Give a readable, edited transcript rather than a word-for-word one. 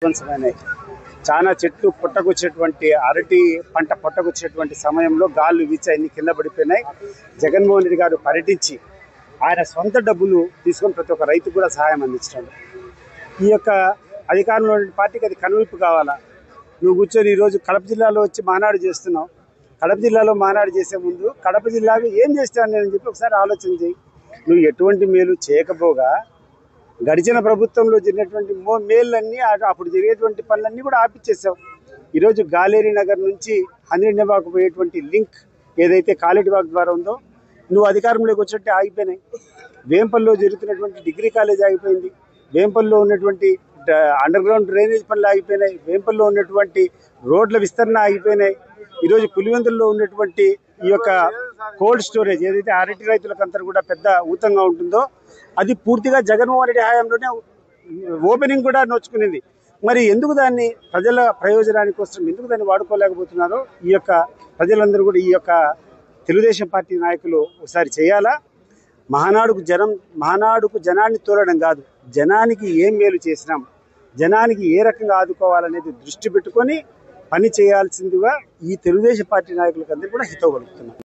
విధ్వంసమైనాయి. చాలా చెట్లు పుట్టకొచ్చేటువంటి అరటి పంట పుట్టకొచ్చేటువంటి సమయంలో గాళ్ళు వీచి అన్ని కింద పడిపోయినాయి. జగన్మోహన్ రెడ్డి గారు పర్యటించి ఆయన సొంత డబ్బులు తీసుకొని ప్రతి ఒక్క రైతు కూడా సహాయం అందించాడు. ఈ యొక్క అధికారంలో పార్టీకి అది కనువిప్పు కావాలా? నువ్వు కూర్చొని ఈరోజు కడప జిల్లాలో వచ్చి మానాడు చేస్తున్నావు. కడప జిల్లాలో మానాడు చేసే ముందు కడప జిల్లాలో ఏం చేస్తాను నేను చెప్పి ఒకసారి ఆలోచన చేయి. నువ్వు ఎటువంటి మేలు చేయకపోగా గడిచిన ప్రభుత్వంలో జరిగినటువంటి మేళ్ళన్నీ అప్పుడు జరిగేటువంటి పనులన్నీ కూడా ఆపిచ్చేసావు. ఈరోజు గాలేరి నగర్ నుంచి హంద్రీనివాకు పోయేటువంటి లింక్ ఏదైతే కాలేటివాక్ ద్వారా ఉందో నువ్వు అధికారంలోకి వచ్చినట్టే ఆగిపోయినాయి. వేంపల్లో జరుగుతున్నటువంటి డిగ్రీ కాలేజ్ ఆగిపోయింది. వేంపల్లో ఉన్నటువంటి అండర్ గ్రౌండ్ డ్రైనేజ్ పనులు ఆగిపోయినాయి. వేంపల్లో ఉన్నటువంటి రోడ్ల విస్తరణ ఆగిపోయినాయి. ఈరోజు పులివెందుల్లో ఉన్నటువంటి ఈ యొక్క కోల్డ్ స్టోరేజ్ ఏదైతే అరటి రైతులకంతా కూడా పెద్ద ఊతంగా ఉంటుందో అది పూర్తిగా జగన్మోహన్ రెడ్డి హయాంలోనే ఓపెనింగ్ కూడా నోచుకునేది. మరి ఎందుకు దాన్ని ప్రజల ప్రయోజనానికి కోసం ఎందుకు దాన్ని వాడుకోలేకపోతున్నారో ఈ యొక్క ప్రజలందరూ కూడా ఈ యొక్క తెలుగుదేశం పార్టీ నాయకులు ఒకసారి చేయాలా? మహానాడుకు జనాన్ని తోలడం కాదు, జనానికి ఏం మేలు చేసినాం, జనానికి ఏ రకంగా ఆదుకోవాలనేది దృష్టి పెట్టుకొని పని చేయాల్సిందిగా ఈ తెలుగుదేశం పార్టీ నాయకులకు అందరూ కూడా హితవు కలుగుతున్నారు.